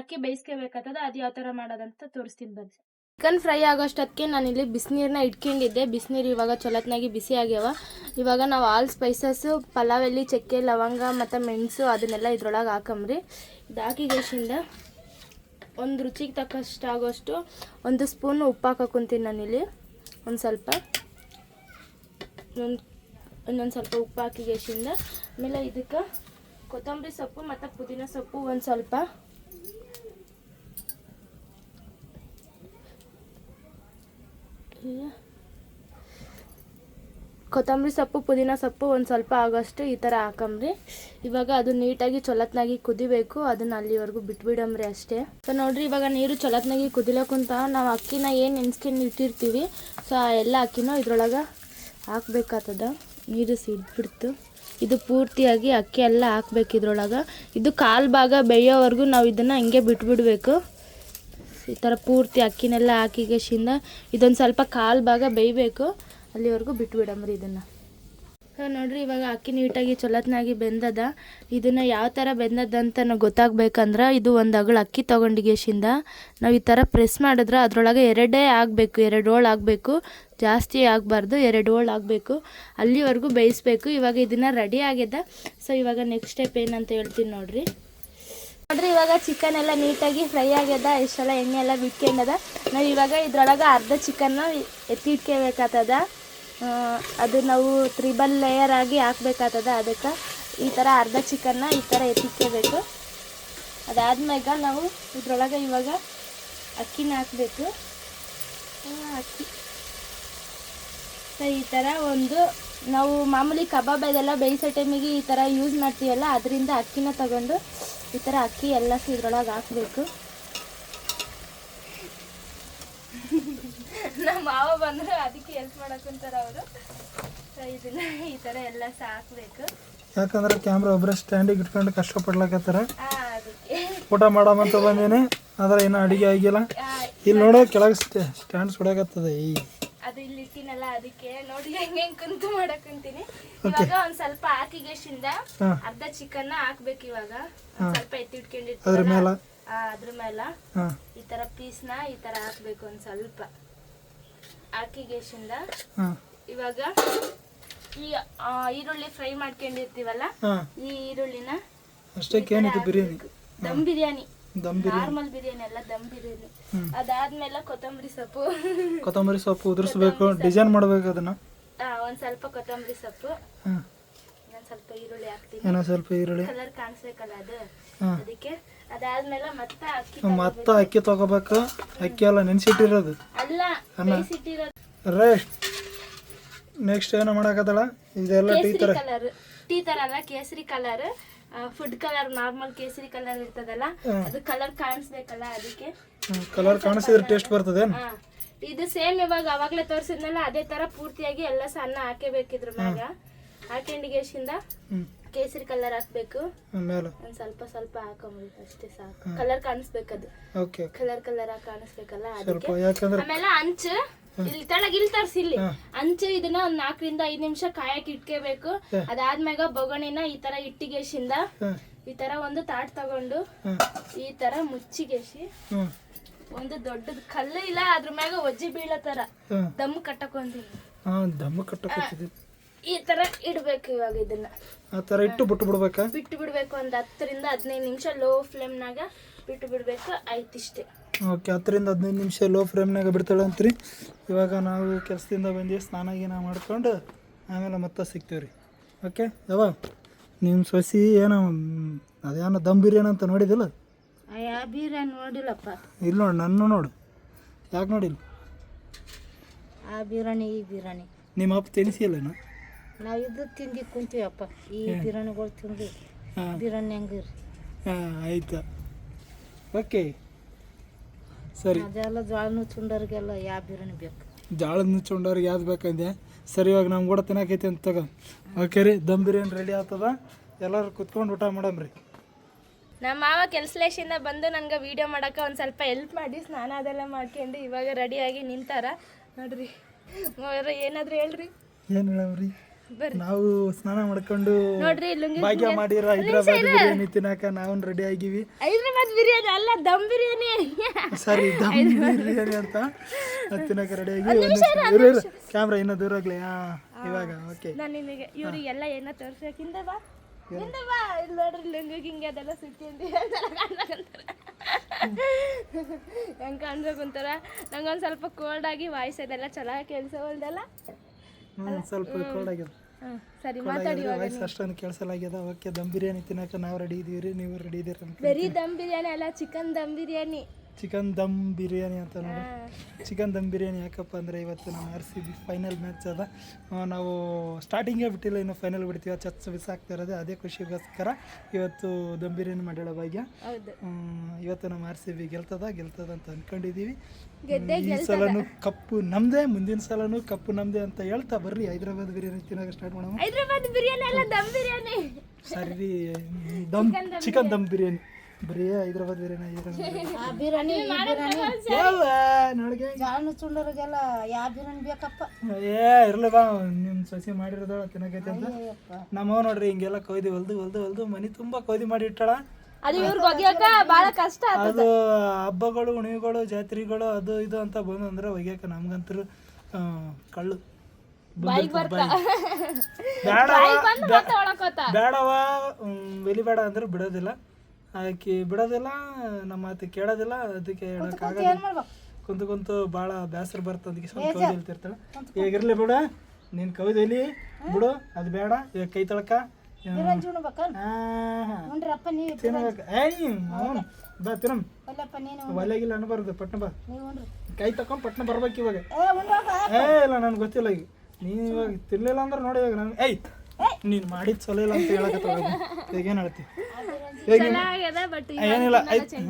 ಅಕ್ಕಿ ಬೇಯಿಸ್ಕೋಬೇಕಾಗ್ತದ. ಅದು ಯಾವ ತರ ಮಾಡೋದಂತ ತೋರಿಸ್ತೀನಿ ಬರ್ರಿ. ಚಿಕನ್ ಫ್ರೈ ಆಗೋಷ್ಟೊತ್ತಿಗೆ ನಾನಿಲ್ಲಿ ಬಿಸಿನೀರನ್ನ ಇಟ್ಕೊಂಡಿದ್ದೆ. ಬಿಸಿನೀರು ಇವಾಗ ಚೊಲತ್ನಾಗಿ ಬಿಸಿ ಆಗ್ಯಾವ. ಇವಾಗ ನಾವು ಆಲ್ ಸ್ಪೈಸಸ್, ಪಲಾವ್ ಎಲೆ, ಚಕ್ಕೆ, ಲವಂಗ ಮತ್ತು ಮೆಣಸು ಅದನ್ನೆಲ್ಲ ಇದ್ರೊಳಗೆ ಹಾಕಂಬ್ರಿ. ಇದು ಹಾಕಿ ಗೇಶಿಂದ ಒಂದು ರುಚಿಗೆ ತಕ್ಕಷ್ಟು ಆಗೋಷ್ಟು 1 ಸ್ಪೂನ್ ಉಪ್ಪು ಹಾಕಕೊಂತೀನಿ ನಾನಿಲ್ಲಿ. ಒಂದು ಸ್ವಲ್ಪ ಇನ್ನೊಂದು ಸ್ವಲ್ಪ ಉಪ್ಪು ಹಾಕಿ ಗೇಶಿಂದ ಆಮೇಲೆ ಇದಕ್ಕೆ ಕೊತ್ತಂಬರಿ ಸೊಪ್ಪು ಮತ್ತು ಪುದೀನ ಸೊಪ್ಪು ಒಂದು ಸ್ವಲ್ಪ, ಕೊತ್ತಂಬರಿ ಸೊಪ್ಪು ಪುದೀನ ಸೊಪ್ಪು ಒಂದು ಸ್ವಲ್ಪ ಆಗೋಷ್ಟು ಈ ಥರ ಹಾಕಂಬ್ರಿ. ಇವಾಗ ಅದು ನೀಟಾಗಿ ಚೊಲತ್ನಾಗಿ ಕುದಿಬೇಕು, ಅದನ್ನ ಅಲ್ಲಿವರೆಗೂ ಬಿಟ್ಬಿಡಂಬ್ರಿ ಅಷ್ಟೇ. ಸೊ ನೋಡ್ರಿ ಇವಾಗ ನೀರು ಚೊಲತ್ನಾಗಿ ಕುದಿಲಕ್ಕಂತ ನಾವು ಅಕ್ಕಿನ ಏನು ನೆನ್ಸ್ಕೊಂಡು ಇಟ್ಟಿರ್ತೀವಿ ಸೊ ಆ ಎಲ್ಲ ಅಕ್ಕಿನೂ ಇದ್ರೊಳಗೆ ಹಾಕ್ಬೇಕಾಗ್ತದ. ನೀರು ಸಿಡ್ಬಿಡ್ತು, ಇದು ಪೂರ್ತಿಯಾಗಿ ಅಕ್ಕಿ ಎಲ್ಲ ಹಾಕ್ಬೇಕು ಇದ್ರೊಳಗೆ. ಇದು ಕಾಲು ಭಾಗ ಬೇಯೋವರೆಗೂ ನಾವು ಇದನ್ನು ಹಿಂಗೆ ಬಿಟ್ಬಿಡ್ಬೇಕು. ಈ ಥರ ಪೂರ್ತಿ ಅಕ್ಕಿನೆಲ್ಲ ಹಾಕಿಗೆಶಿಂದ ಇದೊಂದು ಸ್ವಲ್ಪ ಕಾಲು ಭಾಗ ಬೇಯಬೇಕು, ಅಲ್ಲಿವರೆಗೂ ಬಿಟ್ಬಿಡಮ್ರಿ ಇದನ್ನು. ಸೊ ನೋಡ್ರಿ ಇವಾಗ ಅಕ್ಕಿ ನೀಟಾಗಿ ಚೊಲತ್ನಾಗಿ ಬೆಂದದ. ಇದನ್ನು ಯಾವ ಥರ ಬೆಂದದಂತ ಗೊತ್ತಾಗ್ಬೇಕಂದ್ರೆ ಇದು ಒಂದು ಅಗಳು ಅಕ್ಕಿ ತೊಗೊಂಡಿಗೆಶಿಂದ ನಾವು ಈ ಥರ ಪ್ರೆಸ್ ಮಾಡಿದ್ರೆ ಅದರೊಳಗೆ ಎರಡೇ ಆಗಬೇಕು, 2 ಹೋಳು ಆಗಬೇಕು, ಜಾಸ್ತಿ ಆಗಬಾರ್ದು, 2 ಹೋಳು ಆಗಬೇಕು, ಅಲ್ಲಿವರೆಗೂ ಬೇಯಿಸ್ಬೇಕು. ಇವಾಗ ಇದನ್ನು ರೆಡಿ ಆಗ್ಯದ. ಸೊ ಇವಾಗ ನೆಕ್ಸ್ಟ್ ಸ್ಟೆಪ್ ಏನಂತ ಹೇಳ್ತೀನಿ ನೋಡ್ರಿ. ಇವಾಗ ಚಿಕನ್ ಎಲ್ಲ ನೀಟಾಗಿ ಫ್ರೈ ಆಗ್ಯದ, ಇಷ್ಟೆಲ್ಲ ಎಣ್ಣೆ ಎಲ್ಲ ಬಿಟ್ಕೊಂಡದ. ನಾವು ಇವಾಗ ಇದ್ರೊಳಗೆ ಅರ್ಧ ಚಿಕನ್ನ ಎತ್ತಿ ಇಟ್ಕೋಬೇಕಾಗ್ತದ. ಅದು ನಾವು 3 ಲೇಯರ್ ಆಗಿ ಹಾಕ್ಬೇಕಾಗ್ತದ. ಅದಕ್ಕೆ ಈ ಥರ ಅರ್ಧ ಚಿಕನ್ನ ಈ ಥರ ಎತ್ತಿಕ್ಕೋಬೇಕು. ಅದಾದ್ಮ್ಯಾಗ ನಾವು ಇದ್ರೊಳಗೆ ಇವಾಗ ಅಕ್ಕಿನ ಹಾಕಬೇಕು. ಅಕ್ಕಿ ಸೊ ಈ ಥರ ಒಂದು ನಾವು ಮಾಮೂಲಿ ಕಬಾಬ್ ಇದೆಲ್ಲ ಬೇಯಿಸೋ ಟೈಮಿಗೆ ಈ ಥರ ಯೂಸ್ ಮಾಡ್ತೀವಲ್ಲ, ಅದರಿಂದ ಅಕ್ಕಿನ ತಗೊಂಡು ಈ ಥರ ಅಕ್ಕಿ ಎಲ್ಲ ಇದ್ರೊಳಗೆ ಹಾಕಬೇಕು. ನಮ್ಮ ಮಾವ ಬಂದರು ಅದಕ್ಕೆ ಹೆಲ್ಪ್ ಮಾಡಕ್ಕಂತಾರ ಅವರು. ಸೊ ಇದನ್ನ ಈ ಥರ ಎಲ್ಲ ಹಾಕ್ಬೇಕು. ಯಾಕಂದ್ರೆ ಕ್ಯಾಮ್ರಾ ಒಬ್ಬರೇ ಸ್ಟ್ಯಾಂಡಿಗೆ ಇಟ್ಕೊಂಡು ಕಷ್ಟಪಡ್ಲಕತ್ತಾರ. ಅದಕ್ಕೆ ಊಟ ಮಾಡಮಂತ ಬಂದೇನೆ, ಆದ್ರೆ ಇನ್ನೂ ಅಡಿಗೆ ಆಗಿಲ್ಲ. ಇಲ್ಲಿ ನೋಡೋ ಕೆಳಗೆ ಸ್ಟ್ಯಾಂಡ್ ಸುಡಾಕತ್ತದ. ಅದು ಇಲ್ಲಿ ಇಟ್ಟಿನಲ್ಲ, ಅದಕ್ಕೆ ನೋಡಿ ಹೆಂಗೆ ಕುಂತು ಮಾಡಕ್ಕಂತೀನಿ. ಇವಾಗ ಒಂದ್ ಸ್ವಲ್ಪ ಹಾಕಿಗೆಶಿಂದ ಅರ್ಧ ಚಿಕನ್ ಹಾಕ್ಬೇಕು. ಇವಾಗ ಸ್ವಲ್ಪ ಎತ್ತಿಟ್ಕೊಂಡಿರ್ತೀವಿ ಅದ್ರ ಮೇಲೆ ಈ ತರ ಪೀಸ್ನ ಈ ತರ ಹಾಕ್ಬೇಕು. ಒಂದ್ ಸ್ವಲ್ಪ ಹಾಕಿಗೆಶಿಂದ ಇವಾಗ ಈ ಈರುಳ್ಳಿ ಫ್ರೈ ಮಾಡ್ಕೊಂಡಿರ್ತೀವಲ್ಲ, ಈ ಈರುಳ್ಳಿನ ದಮ್ ಬಿರಿಯಾನಿ, ನಾರ್ಮಲ್ ಬಿರಿಯಾನಿ ಅಲ್ಲ, ದಮ್ ಬಿರಿಯಾನಿ. ಅದಾದ್ಮೇಲೆ ಕೊತ್ತಂಬರಿ ಸೊಪ್ಪು ಉದುರಿಸ್ಬೇಕು, ಡಿಸೈನ್ ಮಾಡ್ಬೇಕು ಅದನ್ನ. ಒಂದ್ ಸ್ವಲ್ಪ ಕೊತ್ತಂಬರಿ ಸೊಪ್ಪು, ಇನ್ನೊಂದ್ ಸ್ವಲ್ಪ ಈರುಳ್ಳಿ ಹಾಕ್ತೀನಿ, ಸ್ವಲ್ಪ ಈರುಳ್ಳಿ ಕಲರ್ ಕಾಣಿಸ್ಬೇಕಲ್ಲ ಅದು, ಅದಕ್ಕೆ. ಅದಾದ್ಮೇಲೆ ಮತ್ತೆ ಅಕ್ಕಿ ತಗೋಬೇಕು. ಅಕ್ಕಿ ಎಲ್ಲ ನೆನ್ಸಿಟ್ಟಿರೋದು ಅಲ್ಲ, ರೈಟ್. ನೆಕ್ಸ್ಟ್ ಏನೋ ಮಾಡಕತ್ತಳ, ಇದೆಲ್ಲ ಟೀ ತರ ಅಲ್ಲ, ಕೇಸರಿ ಕಲರ್, ಫುಡ್ ಕಲರ್, ನಾರ್ಮಲ್ ಕೇಸರಿ ಕಲರ್ ಇರ್ತದಲ್ಲ, ಅದು ಕಲರ್ ಕಾಣಿಸ್ಬೇಕಲ್ಲ, ಅದಕ್ಕೆ. ಕಲರ್ ಕಾಣಿಸಿದ್ರೆ ಟೇಸ್ಟ್ ಬರ್ತದೆ. ಇದು ಸೇಮ್ ಇವಾಗ ಅವಾಗ್ಲೇ ತೋರಿಸಿದ್ನಲ್ಲ, ಅದೇ ತರ ಪೂರ್ತಿಯಾಗಿ ಎಲ್ಲ ಸಣ್ಣ ಹಾಕಬೇಕಿದ್ರ ಮ್ಯಾಗ. ಹಾಕೊಂಡಿಗೆಶಿಂದ ಕೇಸರಿ ಕಲರ್ ಹಾಕ್ಬೇಕು. ಒಂದ್ ಸ್ವಲ್ಪ ಸ್ವಲ್ಪ ಹಾಕೊಂಡ್ಬೇಕು ಅಷ್ಟೇ, ಸಾಕು. ಕಲರ್ ಕಾಣಿಸ್ಬೇಕದು, ಕಲರ್ ಕಾಣಿಸ್ಬೇಕಲ್ಲ, ಅದಕ್ಕೆ. ಆಮೇಲೆ ಅಂಚು ಇಲ್ಲಿ ತರ್ಸಿ, ಇಲ್ಲಿ ಅಂಚು ಇದನ್ನ ಒಂದ್ 4 ರಿಂದ 5 ನಿಮಿಷ ಕಾಯಕ್ ಇಟ್ಕೋಬೇಕು. ಅದಾದ್ಮ್ಯಾಗ ಬೊಗಣಿನ ಈ ತರ ಇಟ್ಟಿಗೆಶಿಂದ ಈ ತರ ಒಂದು ತಾಟ್ ತಗೊಂಡು ಈ ತರ ಮುಚ್ಚಿಗೆಸಿ ಒಂದು ದೊಡ್ಡದ್ ಕಲ್ಲು ಇಲ್ಲ ಅದ್ರ ಮ್ಯಾಗ ಒಜ್ಜಿ ಬೀಳೋ ತರ ದಮ್ ಕಟ್ಟಕೊಂತೀನಿ. ಈ ತರ ಇಡ್ಬೇಕು. ಇವಾಗ ಇದನ್ನ ಆ ತರ ಇಟ್ಟು ಬಿಟ್ಟು ಬಿಡ್ಬೇಕು ಒಂದ್ 10 ರಿಂದ 15 ನಿಮಿಷ ಲೋ ಫ್ಲೇಮ್ನಾಗ ಬಿಟ್ಟು ಬಿಡ್ಬೇಕು. ಆಯ್ತಿಷ್ಟೇ. ಓಕೆ, 10 ರಿಂದ 15 ನಿಮಿಷ ಲೋ ಫ್ಲೇಮ್ನಾಗ ಬಿಡ್ತಾಳೆ ಅಂತ್ರಿ. ಇವಾಗ ನಾವು ಕೆಲಸದಿಂದ ಬಂದು ಸ್ನಾನ ಗೀನ ಮಾಡ್ಕೊಂಡು ಆಮೇಲೆ ಮತ್ತೆ ಸಿಗ್ತೀವ್ರಿ. ಓಕೆ. ಯಾವ ನಿಮ್ಮ ಸೊಸಿ ಏನೋ ಅದೇನೋ ದಮ್ ಬಿರಿಯಾನಿ ಅಂತ ನೋಡಿದಿಲ್ಲ? ಯಾವ ಬಿರಿಯಾನಿ ನೋಡಿಲ್ಲಪ್ಪ. ಇಲ್ಲಿ ನೋಡಿ, ನನ್ನ ನೋಡು. ಯಾಕೆ ನೋಡಿಲ್ಲ? ಆ ಬಿರಿಯಾನಿ ಈ ಬಿರಿಯಾನಿ ನಿಮ್ಮ ಅಪ್ಪ ತಿನ್ಸಿಲ್ಲನ? ನಾವು ಇದು ತಿಂದು ಕುಂತೀವಪ್ಪ, ಈ ಬಿರಿಯಾನಿಗಳು ತಿಂದು ಬಿರಿಯಾನಿ ಹೆಂಗಿರಿ. ಹಾಂ, ಆಯ್ತಾ. ಓಕೆ, ಸರಿ. ಅದೆಲ್ಲ ಜೋಳ ನುಚ್ಚುಂಡವ್ರಿಗೆಲ್ಲ ಯಾವ ಬಿರಿಯಾನಿ ಬೇಕು? ಜೋಳದ ನುಚ್ಚುಂಡವ್ರಿಗೆ ಯಾವ್ದು ಬೇಕಂದೆ. ಸರಿ, ಇವಾಗ ನಮ್ಗೆ ಕೂಡ ತಿನ್ನಕೈತಿ ಅಂತ ತಗೋ. ಓಕೆ ರೀ, ದಮ್ ಬಿರಿಯಾನಿ ರೆಡಿ ಆಗ್ತದ. ಎಲ್ಲರೂ ಕುತ್ಕೊಂಡು ಊಟ ಮಾಡಮ್ರಿ. ನಮ್ಮ ಮಾವ ಕೆಲಸಲೇಶಿಂದ ಬಂದು ನನಗೆ ವಿಡಿಯೋ ಮಾಡೋಕೆ ಒಂದು ಸ್ವಲ್ಪ ಹೆಲ್ಪ್ ಮಾಡಿ ಸ್ನಾನ ಅದೆಲ್ಲ ಮಾಡ್ಕೊಂಡು ಇವಾಗ ರೆಡಿಯಾಗಿ ನಿಂತಾರ ನೋಡ್ರಿ. ಏನಾದರೂ ಹೇಳ್ರಿ. ಏನು ಹೇಳವ್ರಿ? ನಾವು ಸ್ನಾನ ಮಾಡ್ಕೊಂಡು ನೋಡ್ರಿ ಭಾಗ್ಯ ಮಾಡಿರೋ ಹೈದ್ರಾಬಾದ್ ಬಿರಿಯಾನಿ ತಿನ್ನಕ ನಾವು ರೆಡಿ ಆಗಿವಿ. ಹೈದ್ರಾಬಾದ್ ಬಿರಿಯಾನಿ ಅಲ್ಲ, ದಮ್ ಬಿರಿಯಾನಿ. ಸರಿ, ದಮ್ ಬಿರಿಯಾನಿ ಅಂತ ತಿನ್ನಕ ರೆಡಿ ಆಗಿ. ಕ್ಯಾಮ್ರಾ ಇನ್ನೂ ದೂರ ಹೋಗ್ಲಿ. ಇವಾಗ ಓಕೆ. ನಾನು ನಿಮಗೆ ಇವ್ರಿಗೆಲ್ಲ ಏನೋ ತೋರ್ಸಕ್ಕಿಂತ ಬಾ ಇಲ್ಲಿ ನೋಡ್ರಿ, ಲುಂಗಿ ಹಿಂಗೆ ಅದೆಲ್ಲ ಸುತ್ತಿ ಹೆಂಗೆ ಕಾಣ್ಬೇಕಂತಾರ. ನಂಗೊಂದು ಸ್ವಲ್ಪ ಕೋಲ್ಡ್ ಆಗಿ ವಾಯ್ಸ್ ಅದೆಲ್ಲ ಚಲೋ ಕೇಳಿಸೋಲ್ದಲ್ಲ, ಸ್ವಲ್ಪ ಕೋಲ್ಡ್ ಆಗ್ಯದ. ಸರಿ, ಮಾತಾಡಿ. ವಾಯ್ಸ್ ಅಷ್ಟೊಂದು ಕೇಳಿಸಲಾಗ್ಯದ. ಓಕೆ, ದಮ್ ಬಿರಿಯಾನಿ ತಿನ್ನಕ ನಾವು ರೆಡಿ ಇದೀವಿ ರೀ. ನೀವು ರೆಡಿ ಇದೀರ? ಬರೀ ದಮ್ ಬಿರಿಯಾನಿ ಅಲ್ಲ, ಚಿಕನ್ ದಮ್ ಬಿರಿಯಾನಿ. ಚಿಕನ್ ದಮ್ ಬಿರಿಯಾನಿ ಅಂತ ನೋಡಿ. ಚಿಕನ್ ದಮ್ ಬಿರಿಯಾನಿ ಯಾಕಪ್ಪ ಅಂದರೆ ಇವತ್ತು ನಮ್ಮ RCB ಫೈನಲ್ ಮ್ಯಾಚ್ ಅದ. ನಾವು ಸ್ಟಾರ್ಟಿಂಗೇ ಬಿಟ್ಟಿಲ್ಲ, ಇನ್ನು ಫೈನಲ್ ಬಿಡ್ತೀವಿ. ಚಚ್ಚ ಬಿಸಾಕ್ತಾ ಇರೋದೆ ಅದೇ ಖುಷಿಗೋಸ್ಕರ ಇವತ್ತು ದಮ್ ಬಿರಿಯಾನಿ ಮಾಡೋ ಭಾಗ್ಯ. ಇವತ್ತು ನಮ್ಮ RCB ಗೆಲ್ತದ ಅಂತ ಅಂದ್ಕೊಂಡಿದ್ದೀವಿ. ಈ ಸಲನೂ ಕಪ್ಪು ನಮ್ಮದೇ, ಮುಂದಿನ ಸಲನೂ ಕಪ್ಪು ನಮ್ಮದೇ ಅಂತ ಹೇಳ್ತಾ ಬರ್ರಿ ಹೈದ್ರಾಬಾದ್ ಬಿರಿಯಾನಿ ತಿನ್ನೋಕೆ ಸ್ಟಾರ್ಟ್ ಮಾಡೋಣ. ಹೈದ್ರಾಬಾದ್ ಬಿರಿಯಾನಿ ಅಲ್ಲ, ದಮ್ ಬಿರಿಯಾನಿ. ಸರಿ, ದಮ್ ಚಿಕನ್ ದಮ್ ಬಿರಿಯಾನಿ ಬರೀ ಹೈದ್ರಾಬಾದ್ ಬಿರಿಯಾನಿ ನೋಡಿಗೆ ಚುಂಡರಿಗೆಲ್ಲ ಯಾವ ಬಿರಿಯಾನಿ ಬೇಕಪ್ಪ. ಇರ್ಲಿ ಬಾ, ನಿಮ್ ಸೊಸೆ ಮಾಡಿರೋದ ತಿನ್ನಕೈತೆ ಅಂತ. ನಮ್ಮವ್ ನೋಡ್ರಿ ಹಿಂಗೆಲ್ಲ ಕೊಯ್ದು ಹೊಲ್ದು ಮನಿ ತುಂಬಾ ಕೊಯ್ದು ಮಾಡಿ ಇಟ್ಟಾಳ. ಅದು ಇವ್ರಿಗೆ ಒಗ್ಯಾಕ ಬಹಳ ಕಷ್ಟ. ಅದು ಹಬ್ಬಗಳು ಉಣಿಗಳು ಜಾತ್ರೆಗಳು ಅದು ಇದು ಅಂತ ಬಂದು ಅಂದ್ರೆ ಒಗ್ಯಾಕ ನಮ್ಗಂತೂ ಕಳ್ಳು ಬೇಡವ ಬೆಲಿ ಬೇಡ ಅಂದ್ರೆ ಬಿಡೋದಿಲ್ಲ, ಆಕಿ ಬಿಡೋದಿಲ್ಲ, ನಮ್ಮ ಮಾತು ಕೇಳೋದಿಲ್ಲ. ಅದಕ್ಕೆ ಹೇಳಕ್ಕಾಗಲ್ಲ. ಕುಂತು ಭಾಳ ಬೇಸರ ಬರ್ತಂದಕ್ಕೆ ಸ್ವಲ್ಪ ಕವಿದೆ ಹೇಳ್ತಿರ್ತಾಳೆ. ಈಗಿರ್ಲಿ ಬಿಡ, ನೀನು ಕವಿದೆ ಇಲ್ಲಿ ಬಿಡು, ಅದು ಬೇಡ. ಈಗ ಕೈ ತೊಳಕ ತಿನ್ಬೇಕು. ಅವನು ಬಾ ತಿನ್ನಮ್, ಒಲೆಗಿಲ್ಲ ಅನ್ಬಾರ್ದು. ಪಟ್ನ ಬಾ, ಕೈ ತಕೊಂಡ್ ಪಟ್ನ ಬರ್ಬೇಕು ಇವಾಗ. ಇಲ್ಲ ನನ್ಗೆ ಗೊತ್ತಿಲ್ಲ. ಈಗ ನೀನು ಇವಾಗ ತಿನ್ಲಿಲ್ಲ ಅಂದ್ರೆ ನೋಡಿ ಇವಾಗ ನಾನು ನೀನು ಮಾಡಿದ್ ಚಲೋ ಇಲ್ಲ ಅಂತ ಹೇಳಕತ್ತ. ಈಗೇನು ಹೇಳ್ತಿ? ಏನಿಲ್ಲ,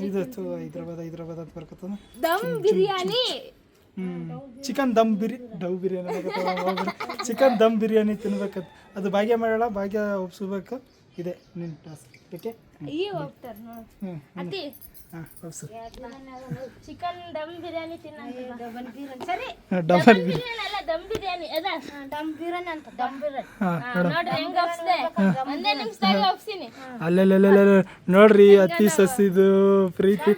ಇದು ಹೈದ್ರಾಬಾದ್ ಅಂತ ಬರ್ಕತ್ತದ. Dum biryani, chicken dum biryani chicken dum biryani ತಿನ್ಬೇಕಂತ. ಅದು ಭಾಗ್ಯ ಮಾಡೋಣ, ಭಾಗ್ಯ ಒಪ್ಸ್ಬೇಕು. ಇದೆ ನಿನ್ನ task. Okay, chicken dum biryani ಸರಿ. ಡಬಲ್ ಬಿರಿಯಾನಿ ಅಲ್ಲ, ದಮ್ ಬಿರಿಯಾನಿ ಅದ. ದಮ್ ಬಿರಿಯಾನಿ ಅಂತ, ದಮ್ ಬಿರಿಯಾನಿ ನೋಡ್ರಿ ಹೆಂಗ್ ಒಪ್ಸ್ದೆ. ಒಂದೇ ನಿಮಿಷದಾಗ ಒಪ್ಸಿನಿ. ಅಲ್ಲೆಲ್ಲ ನೋಡ್ರಿ, ಅತಿ ಸಸಿದು ಪ್ರೀತಿ.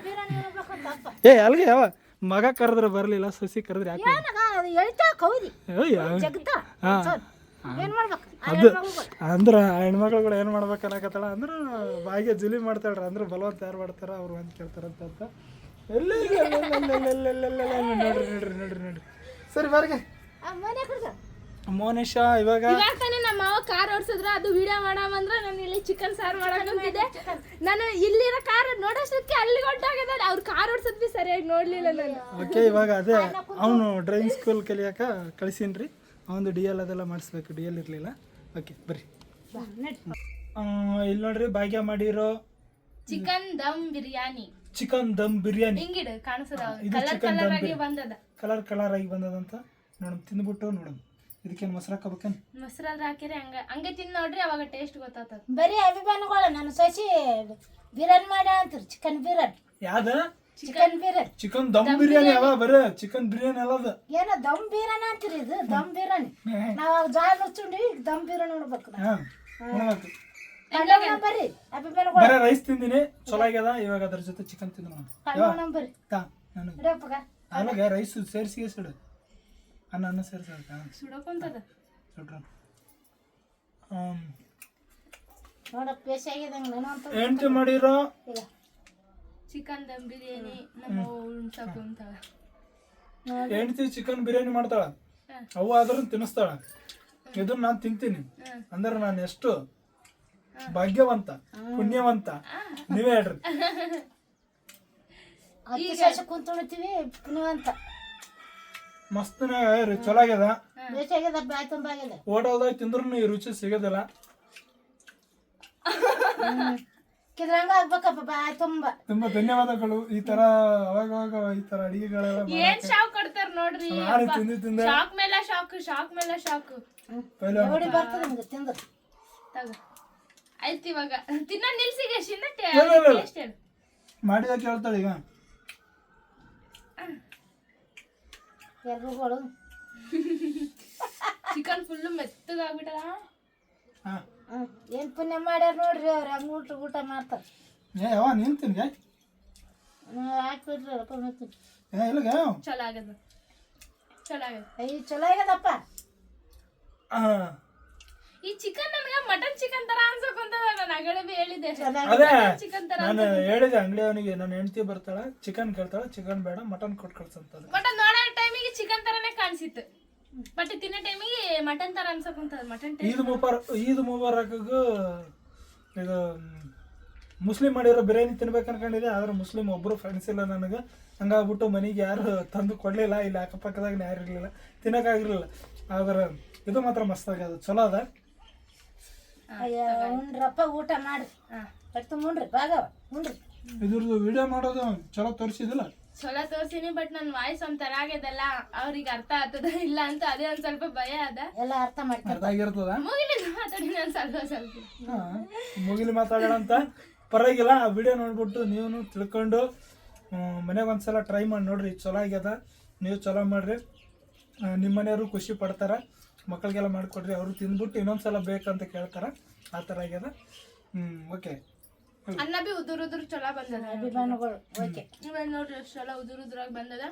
ಅಲ್ಗೆ ಯಾವ ಮಗ ಕರೆದ್ರೆ ಬರ್ಲಿಲ್ಲ, ಸಸಿ ಕರೆದ್ರೆ ಯಾಕೆ? ಅದು ಅಂದ್ರೆ ಹೆಣ್ಮಕ್ಳುಗಳು ಏನು ಮಾಡ್ಬೇಕು ಅನ್ನಕತ್ತಾಳ ಅಂದ್ರೆ ಭಾಗ್ಯ ಜುಲಿ ಮಾಡ್ತಾಳ್ರ. ಅಂದ್ರೆ ಬಲವಂತ ಯಾರು ಮಾಡ್ತಾರ ಅವ್ರು ಅಂತ ಕೇಳ್ತಾರಂತ. ನೋಡ್ರಿ ಸರಿ ಬಾರ್ಗೆ ಮೋನಿಶಾ. ಇವಾಗ ನಮ್ಮ ಮಾವ ಕಾರ್ ಓಡಿಸಿದ್ರ, ಅದು ವಿಡಿಯೋ ಮಾಡಾಮಂದ್ರ ನಾನು ಇಲ್ಲಿ ಚಿಕನ್ ಸಾರು ಮಾಡಕಂತಿದ್ದೆ. ನಾನು ಇಲ್ಲಿರೋ ಕಾರ್ ನೋಡೋಷ್ಟಕ್ಕೆ ಅಲ್ಲಿ ಹೊಂಟೋಗಿದ್ದಾನೆ. ಅವ್ರು ಕಾರ್ ಓಡಿಸೋದ್ ಬಿ ಸರಿಯಾಗಿ ನೋಡ್ಲಿಲ್ಲ ನಾನು. ಓಕೆ, ಇವಾಗ ಅದೇ ಅವನು ಡ್ರೈವಿಂಗ್ ಸ್ಕೂಲ್ ಕಲಿಯಾಕ ಕಳಿಸೀನ್ರಿ. ಅವನು DL ಅದೆಲ್ಲ ಮಾಡಿಸ್ಬೇಕು, DL ಇರಲಿಲ್ಲ. ಓಕೆ ಬರ್ರಿ. ಇಲ್ಲಿ ನೋಡ್ರಿ, ಭಾಗ್ಯ ಮಾಡಿರೋ ಚಿಕನ್ ದಮ್ ಬಿರಿಯಾನಿ. ಚಿಕನ್ ದಮ್ ಬಿರಿಯಾನಿ ಹಿಂಗಿಡು ಕಾಣಿಸದ, ಇದು ಚಿಕನ್ ದಮ್ ಬಿರಿಯಾನಿ ಬಂದದ, ಕಲರ್ ಆಗಿ ಬಂದದಂತ ನೋಡಮ್. ತಿಂದ್ಬಿಟ್ಟು ನೋಡಮ್. ಇದಕ್ಕೇನು ಮೊಸರು ಹಾಕಬೇಕೇನು? ಮೊಸರಾದ್ರೆ ಹಾಕಿರಿ ಹಂಗೆ ತಿಂದು ನೋಡ್ರಿ, ಅವಾಗ ಟೇಸ್ಟ್ ಗೊತ್ತಾಗ್ತದ. ಬರೀ ಅಭಿಮಾನಿಗಳು ನನ್ನ ಸೊಸಿ ಬಿರಿಯಾನಿ ಮಾಡಿ ಅಂತೀರಿ. ಚಿಕನ್ ಬಿರಿಯಾನಿ ಯಾವ್ದ? ಚಿಕನ್ ಬಿರಿಯಾನಿ, ಚಿಕನ್ ದಮ್ ಬಿರಿಯಾನಿ ಅವ ಬರೀ ಚಿಕನ್ ಬಿರಿಯಾನಿ ಅಲ್ಲದ. ಏನೋ ದಮ್ ಬಿರಿಯಾನಿ ಅಂತೀರಿ. ಇದು ದಮ್ ಬಿರಿಯಾನಿ. ನಾವು ಜಾಲ ಮುಚ್ಚಿಂಡಿ ದಮ್ ಬಿರಿಯಾನಿ ನೋಡ್ಬೇಕು. ಬರ್ರಿ ಅಭಿಮಾನಿಗಳು. ಬರೀ ರೈಸ್ ತಿಂದಿನಿ, ಚಲೋ ಆಗ್ಯದ. ಇವಾಗ ಅದ್ರ ಜೊತೆ ಚಿಕನ್ ತಿಂದ ಬರ್ರಿ. ಅಲ್ಲಾಗ ರೈಸ್ ಸೇರಿಸಿ ಸುಡು, ಅನ್ನ ಸೇರಿಸ ಸುಡಕೊಂತದ ಸುಡ್ರ. ನೋಡಕ್ ಪೇಸ್ ಆಗಿದಂಗ ನಾನು ಅಂತ ಎಂಟಿ ಮಾಡಿರೋ ಚಿಕನ್ ದಮ್ ಬಿರಿಯಾನಿ. ನಮ್ಮ ಉಣ್ಸಕೊಂತಾಳ ಹೆಂಡತಿ ಚಿಕನ್ ಬಿರಿಯಾನಿ ಮಾಡ್ತಾಳ, ಅವು ಆದ್ರೂ ತಿನ್ನಿಸ್ತಾಳ. ಇದನ್ನ ನಾನು ತಿಂತೀನಿ ಅಂದ್ರೆ ನಾನು ಎಷ್ಟು ಭಾಗ್ಯವಂತ, ಪುಣ್ಯವಂತ ನೀವೇ ಹೇಳ್ರಿ. ಕುಂತ್ಕೊಳ್ತೀವಿ ಪುಣ್ಯವಂತ. ಮಸ್ತನಾಗ ಚಲೋ ಆಗ್ಯದ. ಬೇಸಾಗ್ಯದ, ಬಾಯ್ ತುಂಬ ಆಗ್ಯದ. ಹೋಟೆಲ್ದಾಗ ತಿಂದ್ರು ಈ ರುಚಿ ಸಿಗೋದಿಲ್ಲ. ಕಿದ್ರಂಗ ಆಗ್ಬೇಕಪ್ಪ, ಬಾಯ್ ತುಂಬಾ ತುಂಬಾ ಧನ್ಯವಾದಗಳು. ಈ ತರ ಅವಾಗ ಈ ತರ ಅಡಿಗೆಗಳೆಲ್ಲ ಏನ್ ಶಾಕ್ ಕೊಡ್ತಾರ ನೋಡ್ರಿ. ತಿಂದ ಶಾಕ್ ಮೇಲೆ ಶಾಕ್, ಶಾಕ್ ಮೇಲೆ ಶಾಕ್. ನೋಡಿ ಬರ್ತದೆ ನಿಮ್ಗೆ ತಿಂದ ತಗೋ. ಆಯ್ತು, ಇವಾಗ ತಿನ್ನ ನಿಲ್ಸಿಗೆ ಮಾಡಿದ ಕೇಳ್ತಾಳೆ. ಈಗ ಎಲ್ರುಗಳು ಚಿಕನ್ ಫುಲ್ ಮೆತ್ತಗಾಗ್ಬಿಟ್ಟದ. ಏನ್ ಪುಣ್ಯ ಮಾಡ್ಯಾರ ನೋಡ್ರಿ ಅವ್ರ. ಹಂಗ ಊಟ ಮಾಡ್ತಾರ. ನೀನ್ ತಿನ್ಗೆ ಹಾಕ್ಬಿಡ್ರಿ ಚಲೋ ಆಗದ, ಚಲೋ ಆಗದ. ಚಲೋ ಆಗ್ಯದಪ್ಪ. ಈ ಚಿಕನ್ ನನಗೆ ಮಟನ್ ಚಿಕನ್ ತರ ಅನ್ಸಕೊಂತದ. ನಾನು ಆಗಲೇ ಹೇಳಿದ್ದೆ ಚಿಕನ್ ತರ. ನಾನು ಹೇಳಿದೆ ಅಂಗಡಿ ಅವನಿಗೆ, ನನ್ನ ಹೆಂಡತಿ ಬರ್ತಾಳ, ಚಿಕನ್ ಕೇಳ್ತಾಳ, ಚಿಕನ್ ಬೇಡ ಮಟನ್ ಕೊಟ್ಟು ಕಳ್ಸಂತ. ಮಟನ್ ನೋಡೋ ಟೈಮಿಗೆ ಚಿಕನ್ ತರನೇ ಕಾಣಿಸಿತ್ತು, ಬಟ್ ತಿನ್ನೋ ಟೈಮಿಗೆ ಮಟನ್ ತರ ಅನ್ಸಕೊಂತದ. ಮಟನ್ ಈದ್ ಮುಬಾರಕ್ಗೂ ಇದು ಮುಸ್ಲಿಂ ಮಾಡಿರೋ ಬಿರಿಯಾನಿ ತಿನ್ಬೇಕು ಅನ್ಕೊಂಡಿದ್ದೆ, ಆದ್ರೆ ಮುಸ್ಲಿಂ ಒಬ್ಬರು ಫ್ರೆಂಡ್ಸ್ ಇಲ್ಲ ನನಗೆ. ಹಂಗಾಗ್ಬಿಟ್ಟು ಮನೆಗೆ ಯಾರು ತಂದು ಕೊಡಲಿಲ್ಲ, ಇಲ್ಲಿ ಅಕ್ಕಪಕ್ಕದಾಗ ಯಾರು ಇರಲಿಲ್ಲ, ತಿನ್ನೋಕ್ಕಾಗಿರಲಿಲ್ಲ. ಆದ್ರೆ ಇದು ಮಾತ್ರ ಮಸ್ತಾಗ್ಯದ, ಚಲೋ ಅದ. ಅಯ್ಯ ಉಣ್ರಪ್ಪ, ಊಟ ಮಾಡ್ರಿ, ಹೊಟ್ಟೆ ಉಣ್ರಿ, ಭಾಗವ ಉಣ್ರಿ. ಇದ್ರದ್ದು ವಿಡಿಯೋ ಮಾಡೋದು ಚಲೋ ತೋರಿಸಿದಿಲ್ಲ? ಚಲೋ ತೋರ್ಸಿನಿ, ಬಟ್ ನನ್ನ ವಾಯ್ಸ್ ಒಂಥರ ಆಗ್ಯದಲ್ಲ, ಅವ್ರಿಗೆ ಅರ್ಥ ಆಗ್ತದ ಇಲ್ಲ ಅಂತ ಅದೇ ಒಂದ್ ಸ್ವಲ್ಪ ಭಯ ಅದ. ಎಲ್ಲ ಅರ್ಥ ಮಾಡ್ತಾರೆ. ಅರ್ಥ ಆಗಿರ್ತದ. ಮುಗಿಲಿ ಮಾತಾಡಿ ನಾನು ಸ್ವಲ್ಪ ಮುಗಿಲಿ ಮಾತಾಡೋಣ ಅಂತ. ಪರವಾಗಿಲ್ಲ, ಆ ವಿಡಿಯೋ ನೋಡ್ಬಿಟ್ಟು ನೀವು ತಿಳ್ಕೊಂಡು ಮನೆಗೆ ಒಂದ್ಸಲ ಟ್ರೈ ಮಾಡಿ ನೋಡ್ರಿ, ಚಲೋ ಆಗ್ಯದ. ನೀವು ಚಲೋ ಮಾಡ್ರಿ, ನಿಮ್ಮ ಮನೆಯವರು ಖುಷಿ ಪಡ್ತಾರ. ಮಕ್ಕಳಿಗೆಲ್ಲ ಮಾಡಿಕೊಡ್ರಿ, ಅವರು ತಿಂದ್ಬಿಟ್ಟು ಇನ್ನೊಂದ್ಸಲ ಬೇಕಂತ ಕೇಳ್ತಾರ. ಆ ಥರ ಆಗ್ಯದ. ಓಕೆ. ಅನ್ನ ಬಿ ಉದುರ್ ಚಲೋ ಬಂದದ. ಅಭಿಮಾನಿಗಳು ಓಕೆ. ಇವಾಗ ನೋಡ್ರಿ ಎಷ್ಟು ಚಲೋ ಉದುರಾಗಿ ಬಂದದ.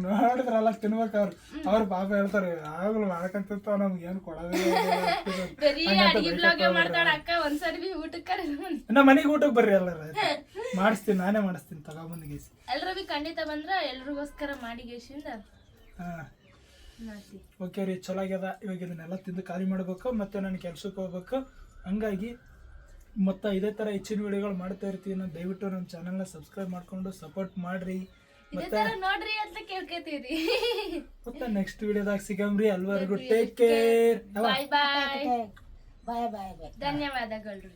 ನೋಡಿದ್ರಲ್ಲ ತಿನ್ಬೇಕು. ಅವ್ರು ಪಾಪ ಹೇಳ್ತಾರೆ, ಆಗಲು ಮಾಡ್ಕೊಂತಿರ್ತಾವ, ನಮ್ಗೆ ಏನು ಕೊಡೋದಿಲ್ಲ. ಬರೀ ಅಡಿಗೆ ಬ್ಲಾಗ್ ಮಾಡ್ತಾಳ ಅಕ್ಕ, ಒಂದ್ಸರಿ ಬಿ ಊಟಕ್ಕೆ ನಮ್ಮ ಮನೆಗೆ ಊಟಕ್ಕೆ ಬರ್ರಿ ಎಲ್ಲರ, ಮಾಡಿಸ್ತೀನಿ, ನಾನೇ ಮಾಡಿಸ್ತೀನಿ, ತಗೊಂಬಂದಿಗೇಸಿ. ಎಲ್ರು ಬಿ ಖಂಡಿತ ಬಂದ್ರ ಎಲ್ರಿಗೋಸ್ಕರ ಮಾಡಿ ಗೇಸಿಂದ ಮಾಡ್ತೀವಿ. ಓಕೆ ರೀ, ಚಲೋ ಆಗ್ಯದ. ಇವಾಗ ಇದನ್ನೆಲ್ಲ ತಿಂದು ಖಾಲಿ ಮಾಡ್ಬೇಕು, ಮತ್ತೆ ನಾನು ಕೆಲ್ಸಕ್ಕೆ ಹೋಗ್ಬೇಕು. ಹಂಗಾಗಿ ಮತ್ತೆ ಇದೇ ಥರ ಹೆಚ್ಚಿನ ವಿಡಿಯೋಗಳು ಮಾಡ್ತಾ ಇರ್ತೀನಿ. ನಾನು ದಯವಿಟ್ಟು ನಮ್ಮ ಚಾನಲ್ನ ಸಬ್ಸ್ಕ್ರೈಬ್ ಮಾಡ್ಕೊಂಡು ಸಪೋರ್ಟ್ ಮಾಡ್ರಿ. ಇದೇ ತರ ನೋಡ್ರಿ ಅಂತ ಕೇಳ್ಕೊತೀರಿ. ಮತ್ತೆ ನೆಕ್ಸ್ಟ್ ವಿಡಿಯೋದಾಗ ಸಿಗಮ್ರಿ. ಅಲ್ವರೆಗೂ ಟೇಕ್ ಕೇರ್, ಬಾಯ್ ಬಾಯ್. ಬಾಯ್ ಬಾಯ್ ಬಾಯ್. ಧನ್ಯವಾದಗಳು.